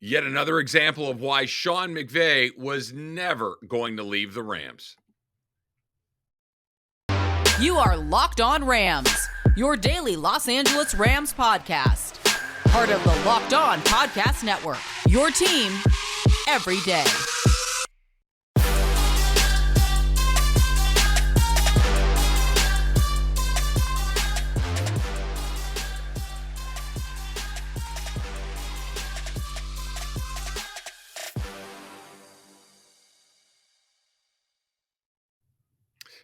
Yet another example of why Sean McVay was never going to leave the Rams. You are Locked On Rams, your daily Los Angeles Rams podcast. Part of the Locked On Podcast Network, your team every day.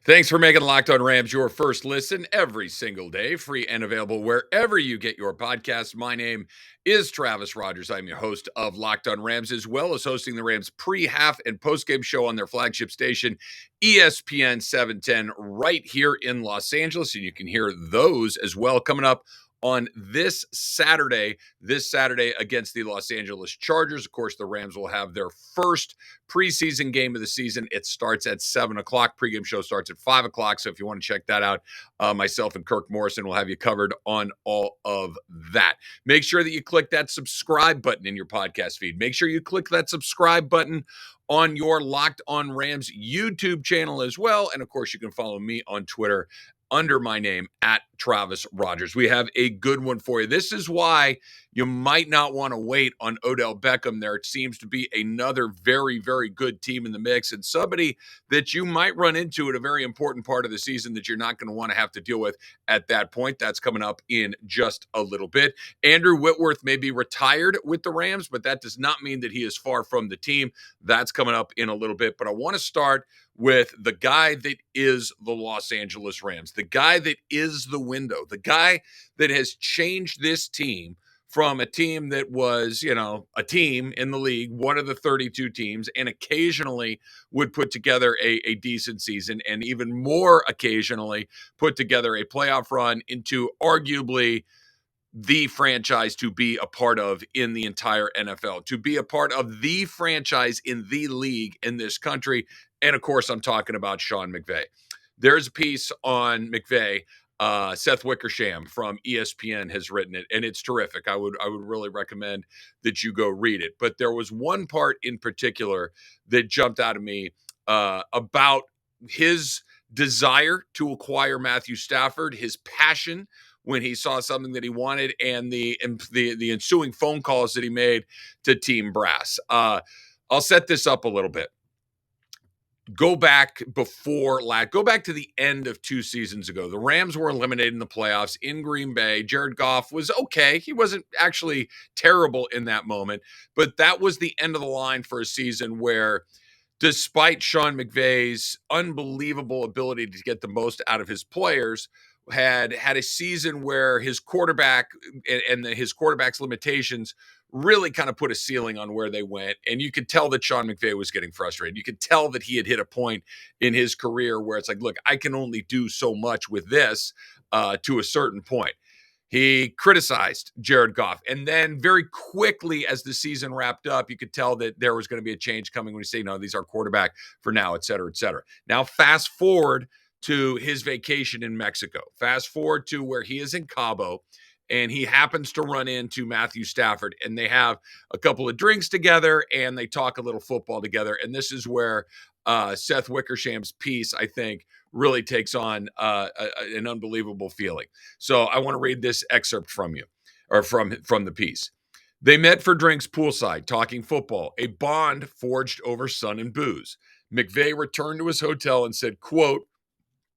Thanks for making Locked On Rams your first listen every single day, free and available wherever you get your podcasts. My name is Travis Rogers. I'm your host of Locked On Rams, as well as hosting the Rams pre-half and post-game show on their flagship station, ESPN 710, right here in Los Angeles. And you can hear those as well coming up on this Saturday against the Los Angeles Chargers. Of course, the Rams will have their first preseason game of the season. It starts at 7 o'clock. Pregame show starts at 5 o'clock. So if you want to check that out, myself and Kirk Morrison will have you covered on all of that. Make sure that you click that subscribe button in your podcast feed. Make sure you click that subscribe button on your Locked On Rams YouTube channel as well. And of course, you can follow me on Twitter under my name at Travis Rogers. We have a good one for you. This is why you might not want to wait on Odell Beckham. There seems to be another very, very good team in the mix, and somebody that you might run into at a very important part of the season that you're not going to want to have to deal with at that point. That's coming up in just a little bit. Andrew Whitworth may be retired with the Rams, but that does not mean that he is far from the team. That's coming up in a little bit. But I want to start with the guy that is the Los Angeles Rams, the guy that is the window, the guy that has changed this team from a team that was, a team in the league, one of the 32 teams, and occasionally would put together a decent season, and even more occasionally put together a playoff run, into arguably the franchise to be a part of in the entire NFL, to be a part of the franchise in the league in this country. And of course, I'm talking about Sean McVay. There's a piece on McVay. Seth Wickersham from ESPN has written it, and it's terrific. I would really recommend that you go read it. But there was one part in particular that jumped out of me about his desire to acquire Matthew Stafford, his passion when he saw something that he wanted, and the ensuing phone calls that he made to Team Brass. I'll set this up a little bit. Go back to the end of 2 seasons ago. The Rams were eliminated in the playoffs in Green Bay. Jared Goff was okay. He wasn't actually terrible in that moment, but that was the end of the line for a season where, despite Sean McVay's unbelievable ability to get the most out of his players, had a season where his quarterback and his quarterback's limitations really kind of put a ceiling on where they went. And you could tell that Sean McVay was getting frustrated. You could tell that he had hit a point in his career where it's like, look, I can only do so much with this to a certain point. He criticized Jared Goff. And then very quickly, as the season wrapped up, you could tell that there was going to be a change coming when you say, no, these are quarterback for now, et cetera, et cetera. Now, fast forward to his vacation in Mexico. Fast forward to where he is in Cabo, and he happens to run into Matthew Stafford, and they have a couple of drinks together, and they talk a little football together. And this is where Seth Wickersham's piece, I think, really takes on an unbelievable feeling. So I want to read this excerpt from you, or from the piece. They met for drinks poolside, talking football, a bond forged over sun and booze. McVay returned to his hotel and said, quote,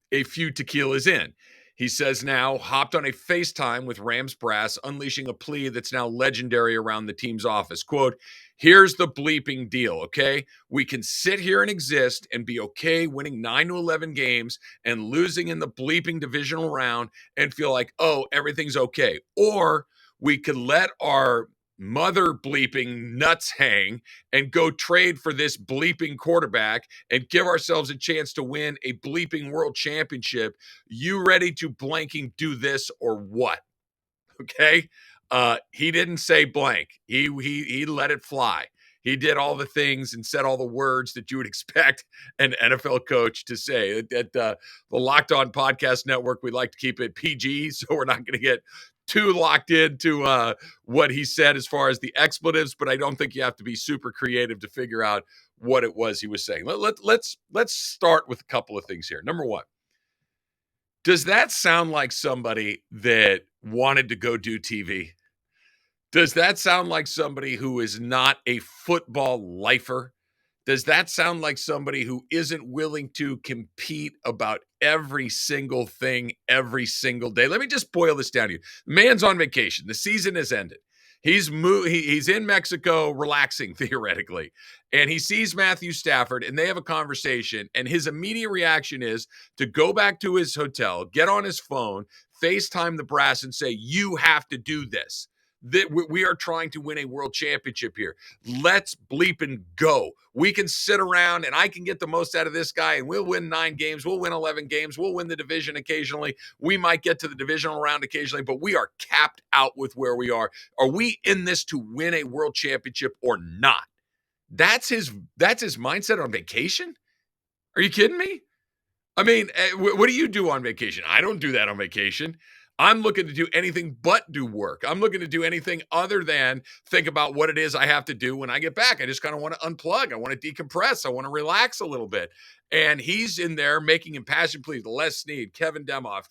a few tequilas in. He says now, hopped on a FaceTime with Rams brass, unleashing a plea that's now legendary around the team's office. Quote, here's the bleeping deal, okay? We can sit here and exist and be okay winning 9 to 11 games and losing in the bleeping divisional round and feel like, oh, everything's okay. Or we could let our mother bleeping nuts hang and go trade for this bleeping quarterback and give ourselves a chance to win a bleeping world championship. You ready to blanking do this or what? Okay. He didn't say blank. He let it fly. He did all the things and said all the words that you would expect an NFL coach to say. At the Locked On Podcast Network, we like to keep it PG, so we're not going to get too locked into what he said as far as the expletives, but I don't think you have to be super creative to figure out what it was he was saying. Let's start with a couple of things here. Number one, does that sound like somebody that wanted to go do TV? Does that sound like somebody who is not a football lifer? Does that sound like somebody who isn't willing to compete about every single thing every single day? Let me just boil this down to you. The man's on vacation. The season has ended. He's in Mexico relaxing, theoretically, and he sees Matthew Stafford, and they have a conversation, and his immediate reaction is to go back to his hotel, get on his phone, FaceTime the brass, and say, "You have to do this. That we are trying to win a world championship here. Let's bleep and go. We can sit around and I can get the most out of this guy and we'll win 9 games. We'll win 11 games. We'll win the division occasionally. We might get to the divisional round occasionally, but we are capped out with where we are. Are we in this to win a world championship or not?" That's his mindset on vacation? Are you kidding me? I mean, what do you do on vacation? I don't do that on vacation. I'm looking to do anything but do work. I'm looking to do anything other than think about what it is I have to do when I get back. I just kind of want to unplug. I want to decompress. I want to relax a little bit. And he's in there making impassioned pleas. Les Snead, Kevin Demoff,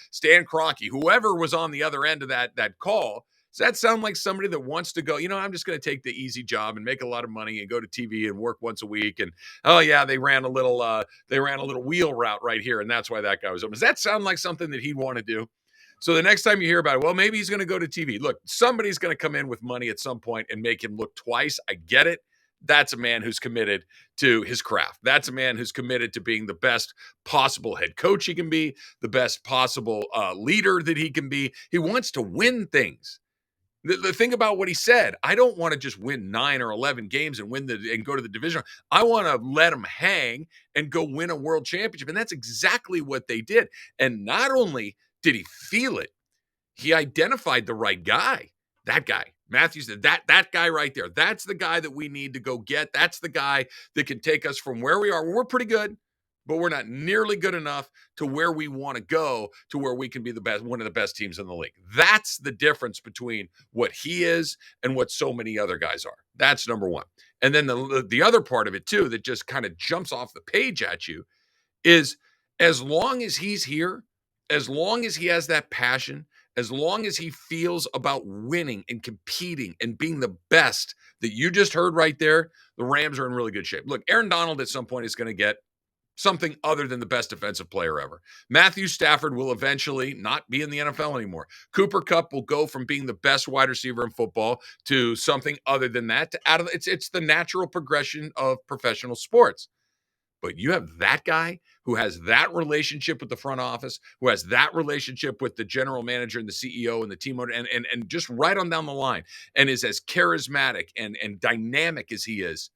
Stan Kroenke, whoever was on the other end of that call. Does that sound like somebody that wants to go, I'm just going to take the easy job and make a lot of money and go to TV and work once a week? And, oh, yeah, they ran a little wheel route right here, and that's why that guy was open. Does that sound like something that he'd want to do? So the next time you hear about it, well, maybe he's going to go to TV. Look, somebody's going to come in with money at some point and make him look twice. I get it. That's a man who's committed to his craft. That's a man who's committed to being the best possible head coach he can be, the best possible leader that he can be. He wants to win things. The thing about what he said, I don't want to just win 9 or 11 games and go to the division. I want to let him hang and go win a world championship. And that's exactly what they did. And not only did he feel it, he identified the right guy. That guy, Matthew said, that guy right there. That's the guy that we need to go get. That's the guy that can take us from where we are. We're pretty good, but we're not nearly good enough to where we want to go, to where we can be one of the best teams in the league. That's the difference between what he is and what so many other guys are. That's number one. And then the other part of it too, that just kind of jumps off the page at you, is as long as he's here, as long as he has that passion, as long as he feels about winning and competing and being the best that you just heard right there, the Rams are in really good shape. Look, Aaron Donald at some point is going to get something other than the best defensive player ever. Matthew Stafford will eventually not be in the NFL anymore. Cooper Kupp will go from being the best wide receiver in football to something other than that. It's the natural progression of professional sports. But you have that guy who has that relationship with the front office, who has that relationship with the general manager and the CEO and the team owner, and just right on down the line, and is as charismatic and dynamic as he is.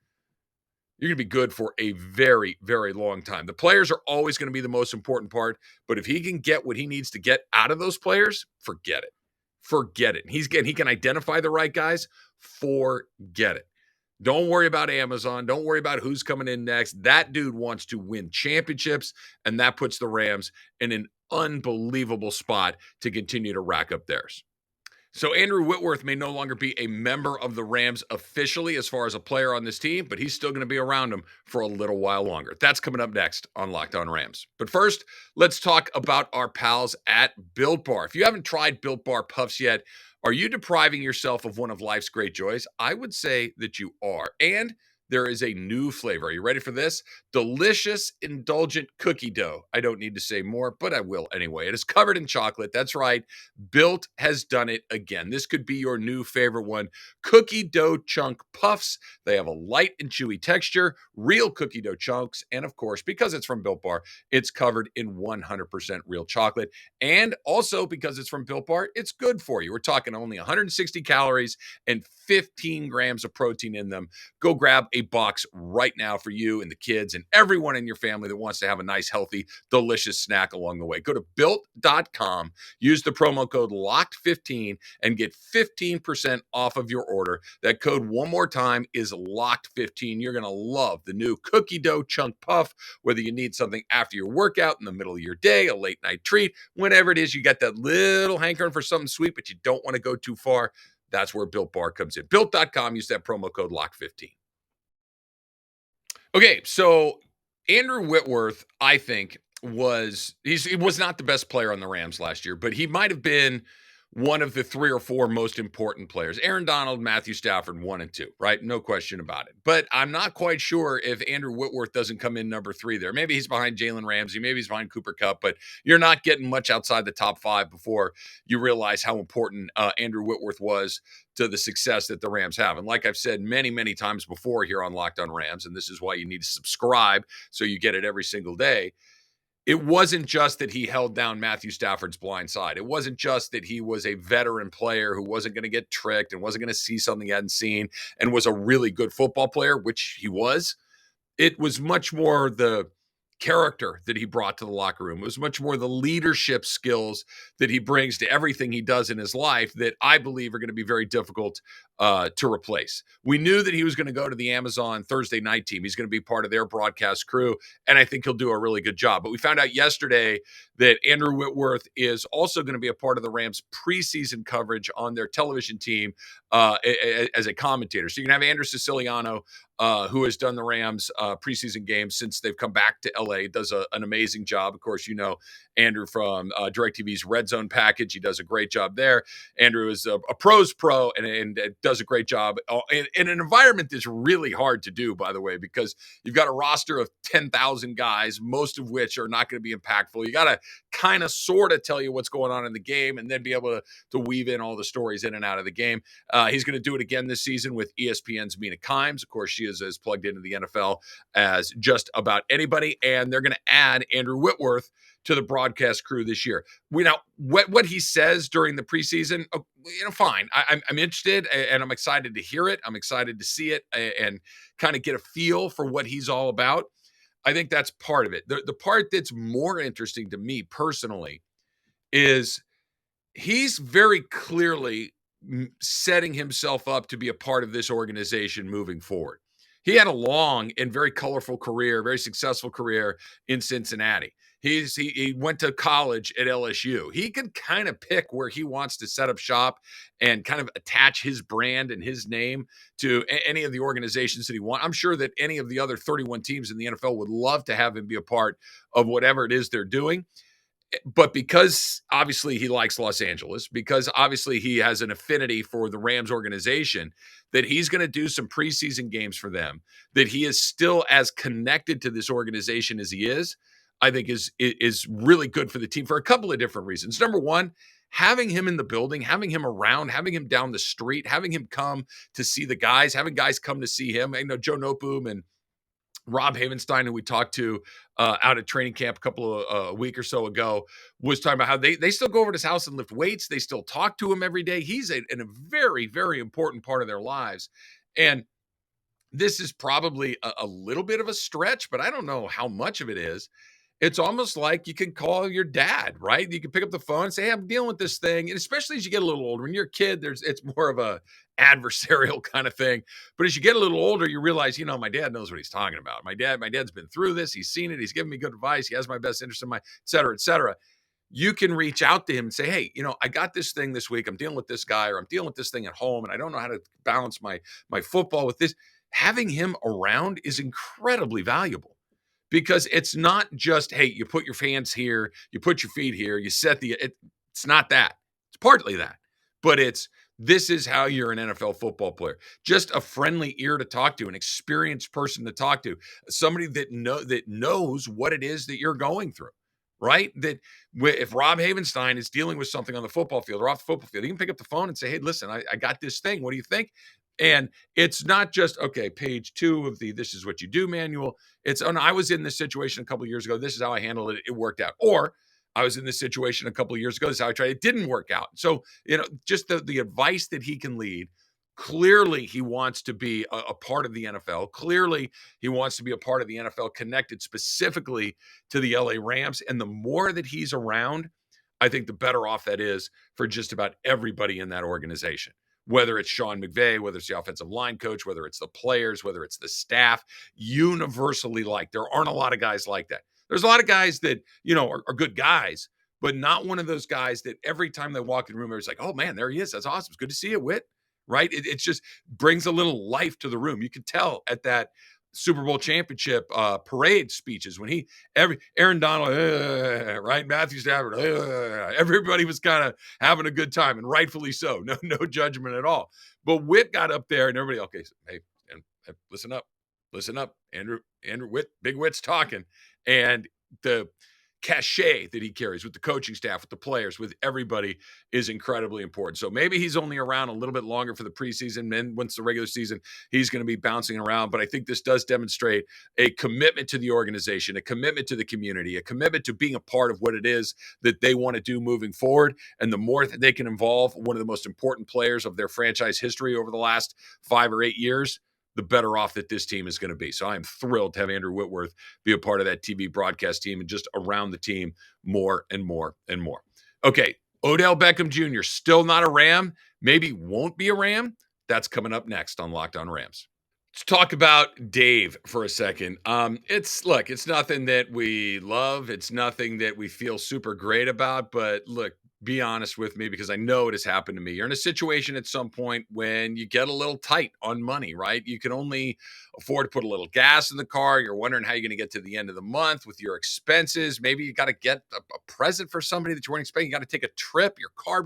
You're going to be good for a very, very long time. The players are always going to be the most important part, but if he can get what he needs to get out of those players, forget it. Forget it. He can identify the right guys. Forget it. Don't worry about Amazon. Don't worry about who's coming in next. That dude wants to win championships, and that puts the Rams in an unbelievable spot to continue to rack up theirs. So Andrew Whitworth may no longer be a member of the Rams officially as far as a player on this team, but he's still going to be around them for a little while longer. That's coming up next on Locked On Rams. But first, let's talk about our pals at Built Bar. If you haven't tried Built Bar Puffs yet, are you depriving yourself of one of life's great joys? I would say that you are. And there is a new flavor. Are you ready for this? Delicious, indulgent cookie dough. I don't need to say more, but I will anyway. It is covered in chocolate. That's right. Built has done it again. This could be your new favorite one. Cookie dough chunk puffs. They have a light and chewy texture, real cookie dough chunks, and of course, because it's from Built Bar, it's covered in 100% real chocolate. And also because it's from Built Bar, it's good for you. We're talking only 160 calories and 15 grams of protein in them. Go grab a box right now for you and the kids and everyone in your family that wants to have a nice, healthy, delicious snack along the way. Go to built.com, use the promo code LOCKED15 and get 15% off of your order. That code, one more time, is LOCKED15. You're going to love the new cookie dough chunk puff, whether you need something after your workout, in the middle of your day, a late night treat, whenever it is, you got that little hankering for something sweet, but you don't want to go too far. That's where Built Bar comes in. Built.com, use that promo code LOCK15. Okay, so Andrew Whitworth, I think, he was not the best player on the Rams last year, but he might have been one of the 3 or 4 most important players. Aaron Donald, Matthew Stafford, 1 and 2, right? No question about it. But I'm not quite sure if Andrew Whitworth doesn't come in number 3 there. Maybe he's behind Jalen Ramsey, maybe he's behind Cooper Kupp, but you're not getting much outside the top 5 before you realize how important Andrew Whitworth was to the success that the Rams have. And like I've said many, many times before here on Locked On Rams, and this is why you need to subscribe so you get it every single day, it wasn't just that he held down Matthew Stafford's blind side. It wasn't just that he was a veteran player who wasn't going to get tricked and wasn't going to see something he hadn't seen and was a really good football player, which he was. It was much more the character that he brought to the locker room. It was much more the leadership skills that he brings to everything he does in his life that I believe are going to be very difficult to replace. We knew that he was going to go to the Amazon Thursday night team. He's going to be part of their broadcast crew, and I think he'll do a really good job. But we found out yesterday that Andrew Whitworth is also going to be a part of the Rams preseason coverage on their television team as a commentator. So you're going to have Andrew Siciliano, who has done the Rams preseason games since they've come back to LA, does an amazing job. Of course, you know Andrew from DirecTV's Red Zone package. He does a great job there. Andrew is a pro's pro and does a great job in an environment that's really hard to do, by the way, because you've got a roster of 10,000 guys, most of which are not going to be impactful. You got to kind of sort of tell you what's going on in the game and then be able to weave in all the stories in and out of the game. He's going to do it again this season with ESPN's Mina Kimes. Of course, she is as plugged into the NFL as just about anybody, and they're going to add Andrew Whitworth to the broadcast crew this year. We know what he says during the preseason. Fine. I'm interested and I'm excited to hear it. I'm excited to see it and kind of get a feel for what he's all about. I think that's part of it. The part that's more interesting to me personally is he's very clearly setting himself up to be a part of this organization moving forward. He had a long and very colorful career, very successful career in Cincinnati. He went to college at LSU. He can kind of pick where he wants to set up shop and kind of attach his brand and his name to any of the organizations that he wants. I'm sure that any of the other 31 teams in the NFL would love to have him be a part of whatever it is they're doing. But because obviously he likes Los Angeles, because obviously he has an affinity for the Rams organization, that he's going to do some preseason games for them, that he is still as connected to this organization as he is, I think is really good for the team for a couple of different reasons. Number one, having him in the building, having him around, having him down the street, having him come to see the guys, having guys come to see him. I know Joe Noteboom and Rob Havenstein, who we talked to out at training camp a week or so ago, was talking about how they still go over to his house and lift weights. They still talk to him every day. He's in a very, very important part of their lives. And this is probably a little bit of a stretch, but I don't know how much of it is. It's almost like you can call your dad, right? You can pick up the phone and say, hey, I'm dealing with this thing. And especially as you get a little older, when you're a kid, it's more of a adversarial kind of thing. But as you get a little older, you realize, my dad knows what he's talking about. My dad's been through this. He's seen it. He's given me good advice. He has my best interest in et cetera, et cetera. You can reach out to him and say, hey, I got this thing this week. I'm dealing with this guy, or I'm dealing with this thing at home, and I don't know how to balance my football with this. Having him around is incredibly valuable. Because it's not just, hey, you put your hands here, you put your feet here, you set it's not that. It's partly that. But this is how you're an NFL football player. Just a friendly ear to talk to, an experienced person to talk to, somebody that knows what it is that you're going through, right? That if Rob Havenstein is dealing with something on the football field or off the football field, he can pick up the phone and say, hey, listen, I got this thing. What do you think? And it's not just, okay, page 2 of the This Is What You Do manual. It's, oh, no, I was in this situation a couple of years ago. This is how I handled it. It worked out. Or I was in this situation a couple of years ago. This is how I tried. It didn't work out. So, just the advice that he can lead Clearly, he wants to be a part of the NFL. Clearly, he wants to be a part of the NFL connected specifically to the LA Rams. And the more that he's around, I think the better off that is for just about everybody in that organization. Whether it's Sean McVay, whether it's the offensive line coach, whether it's the players, whether it's the staff, universally liked. There aren't a lot of guys like that. There's a lot of guys that, are good guys, but not one of those guys that every time they walk in the room, everybody's like, oh man, there he is. That's awesome. It's good to see you, Whit. Right? It just brings a little life to the room. You could tell at that Super Bowl championship parade speeches when Aaron Donald, right? Matthew Stafford, everybody was kind of having a good time, and rightfully so. No judgment at all. But Whit got up there, and everybody, okay, hey, listen up, Andrew Whit, Big Whit's talking, and the cachet that he carries with the coaching staff, with the players, with everybody is incredibly important. So maybe he's only around a little bit longer for the preseason. Then once the regular season, he's going to be bouncing around. But I think this does demonstrate a commitment to the organization, a commitment to the community, a commitment to being a part of what it is that they want to do moving forward. And the more that they can involve one of the most important players of their franchise history over the last 5 or 8 years, the better off that this team is going to be. So I'm thrilled to have Andrew Whitworth be a part of that TV broadcast team and just around the team more and more and more. Okay, Odell Beckham Jr., still not a Ram, maybe won't be a Ram. That's coming up next on Locked On Rams. Let's talk about Dave for a second. It's nothing that we love. It's nothing that we feel super great about, but look, be honest with me because I know it has happened to me. You're in a situation at some point when you get a little tight on money, right? You can only afford to put a little gas in the car. You're wondering how you're going to get to the end of the month with your expenses. Maybe you got to get a present for somebody that you weren't expecting. You got to take a trip, your car.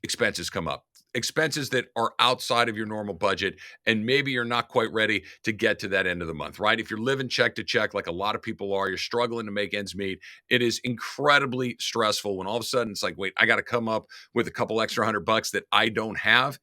Expenses come up. Expenses that are outside of your normal budget, and maybe you're not quite ready to get to that end of the month, right? If you're living check to check, like a lot of people are, you're struggling to make ends meet. It is incredibly stressful when all of a sudden it's like, wait, I got to come up with a couple extra $100 that I don't have.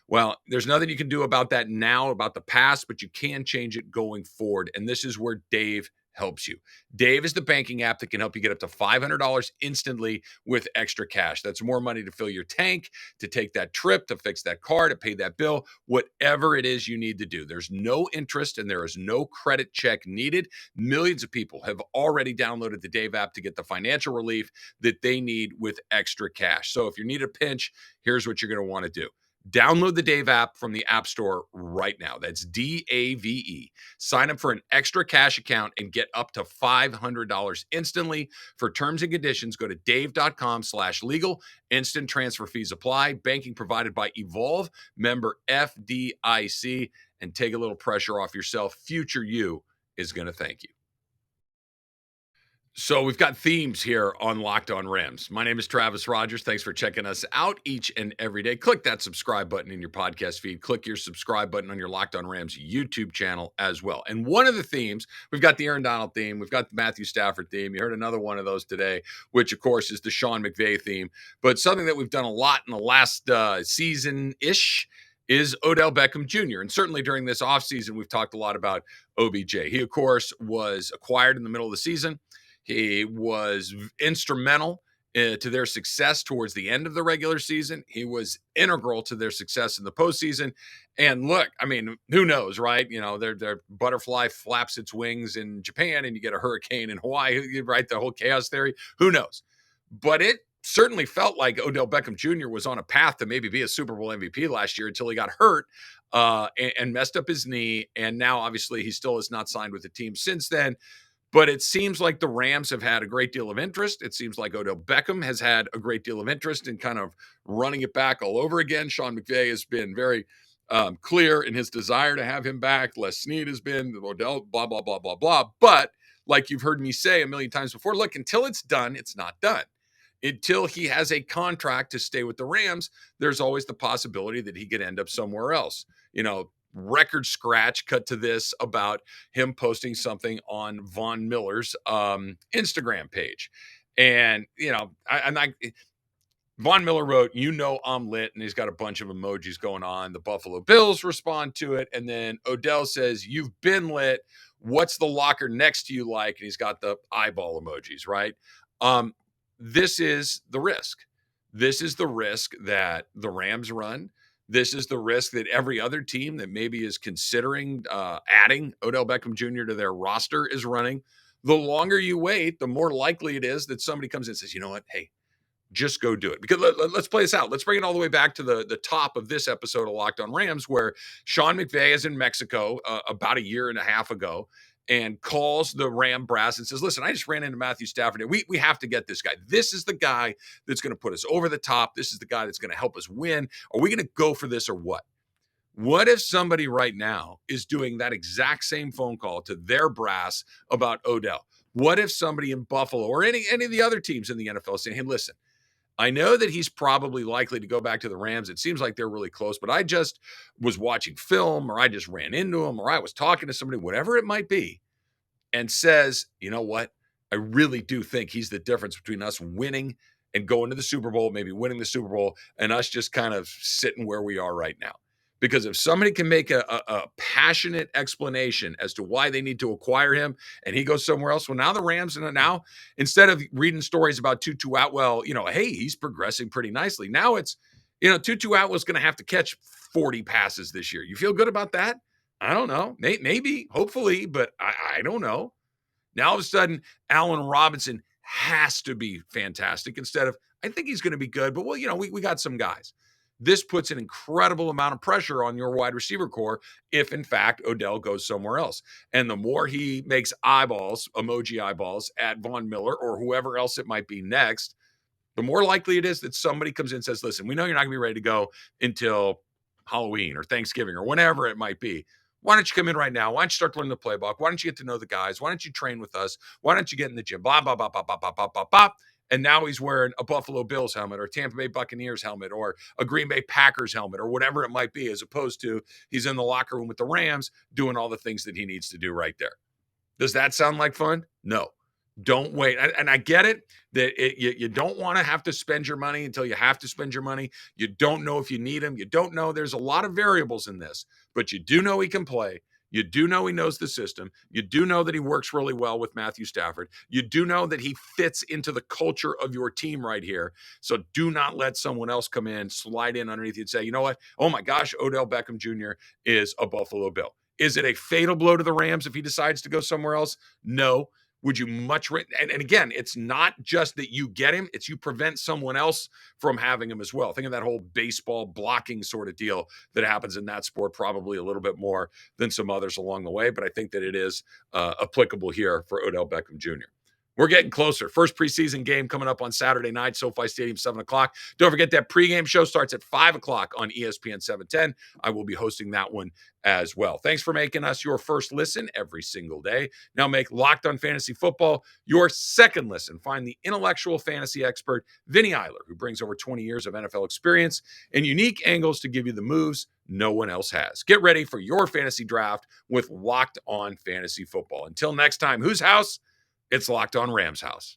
Well, there's nothing you can do about that now, about the past, but you can change it going forward. And this is where Dave helps you. Dave is the banking app that can help you get up to $500 instantly with extra cash. That's more money to fill your tank, to take that trip, to fix that car, to pay that bill, whatever it is you need to do. There's no interest and there is no credit check needed. Millions of people have already downloaded the Dave app to get the financial relief that they need with extra cash. So if you need a pinch, here's what you're going to want to do. Download the Dave app from the App Store right now. That's DAVE. Sign up for an extra cash account and get up to $500 instantly. For terms and conditions, go to dave.com/legal. Instant transfer fees apply. Banking provided by Evolve, member FDIC. And take a little pressure off yourself. Future you is going to thank you. So we've got themes here on Locked On Rams. My name is Travis Rogers. Thanks for checking us out each and every day. Click that subscribe button in your podcast feed. Click your subscribe button on your Locked On Rams YouTube channel as well. And one of the themes, we've got the Aaron Donald theme. We've got the Matthew Stafford theme. You heard another one of those today, which, of course, is the Sean McVay theme. But something that we've done a lot in the last season-ish is Odell Beckham Jr. And certainly during this offseason, we've talked a lot about OBJ. He, of course, was acquired in the middle of the season. He was instrumental to their success towards the end of the regular season. He was integral to their success in the postseason. And look, I mean, who knows, right? You know, their butterfly flaps its wings in Japan and you get a hurricane in Hawaii, right? The whole chaos theory. Who knows? But it certainly felt like Odell Beckham Jr. was on a path to maybe be a Super Bowl MVP last year until he got hurt and messed up his knee. And now, obviously, he still has not signed with the team since then. But it seems like the Rams have had a great deal of interest. It seems like Odell Beckham has had a great deal of interest in kind of running it back all over again. Sean McVay has been very clear in his desire to have him back. Les Snead has been, Odell, blah, blah, blah, blah, blah. But like you've heard me say a million times before, look, until it's done, it's not done. Until he has a contract to stay with the Rams, there's always the possibility that he could end up somewhere else. You know, record scratch cut to this about him posting something on Von Miller's Instagram page. And, you know, Von Miller wrote, "You know I'm lit," and he's got a bunch of emojis going on. The Buffalo Bills respond to it. And then Odell says, "You've been lit. What's the locker next to you like?" And he's got the eyeball emojis, right? This is the risk. This is the risk that the Rams run. This is the risk that every other team that maybe is considering adding Odell Beckham Jr. to their roster is running. The longer you wait, the more likely it is that somebody comes in and says, you know what, hey, just go do it. Because let's play this out. Let's bring it all the way back to the top of this episode of Locked On Rams, where Sean McVay is in Mexico about a year and a half ago and calls the Ram brass and says, listen, I just ran into Matthew Stafford. We have to get this guy. This is the guy that's going to put us over the top. This is the guy that's going to help us win. Are we going to go for this or what? What if somebody right now is doing that exact same phone call to their brass about Odell? What if somebody in Buffalo or any of the other teams in the NFL is saying, hey, listen, I know that he's probably likely to go back to the Rams. It seems like they're really close, but I just was watching film, or I just ran into him, or I was talking to somebody, whatever it might be, and says, you know what? I really do think he's the difference between us winning and going to the Super Bowl, maybe winning the Super Bowl, and us just kind of sitting where we are right now. Because if somebody can make a passionate explanation as to why they need to acquire him and he goes somewhere else, well, now the Rams, and now instead of reading stories about Tutu Atwell, hey, he's progressing pretty nicely. Now it's, Tutu Atwell's going to have to catch 40 passes this year. You feel good about that? I don't know. Maybe, hopefully, but I don't know. Now all of a sudden, Allen Robinson has to be fantastic instead of, I think he's going to be good, but we got some guys. This puts an incredible amount of pressure on your wide receiver core if, in fact, Odell goes somewhere else. And the more he makes eyeballs, emoji eyeballs, at Von Miller or whoever else it might be next, the more likely it is that somebody comes in and says, listen, we know you're not going to be ready to go until Halloween or Thanksgiving or whenever it might be. Why don't you come in right now? Why don't you start learning the playbook? Why don't you get to know the guys? Why don't you train with us? Why don't you get in the gym? Blah, blah, blah, blah, blah, blah, blah, blah, blah. And now he's wearing a Buffalo Bills helmet or a Tampa Bay Buccaneers helmet or a Green Bay Packers helmet or whatever it might be, as opposed to he's in the locker room with the Rams doing all the things that he needs to do right there. Does that sound like fun? No. Don't wait. And I get it that you don't want to have to spend your money until you have to spend your money. You don't know if you need him. You don't know. There's a lot of variables in this, but you do know he can play. You do know he knows the system. You do know that he works really well with Matthew Stafford. You do know that he fits into the culture of your team right here. So do not let someone else come in, slide in underneath you and say, you know what? Oh my gosh, Odell Beckham Jr. is a Buffalo Bill. Is it a fatal blow to the Rams if he decides to go somewhere else? No. Would you much and again, it's not just that you get him, it's you prevent someone else from having him as well. Think of that whole baseball blocking sort of deal that happens in that sport, probably a little bit more than some others along the way, but I think that it is applicable here for Odell Beckham Jr. We're getting closer. First preseason game coming up on Saturday night, SoFi Stadium, 7 o'clock. Don't forget that pregame show starts at 5 o'clock on ESPN 710. I will be hosting that one as well. Thanks for making us your first listen every single day. Now make Locked On Fantasy Football your second listen. Find the intellectual fantasy expert, Vinny Eiler, who brings over 20 years of NFL experience and unique angles to give you the moves no one else has. Get ready for your fantasy draft with Locked On Fantasy Football. Until next time, whose house? It's Locked On Rams house.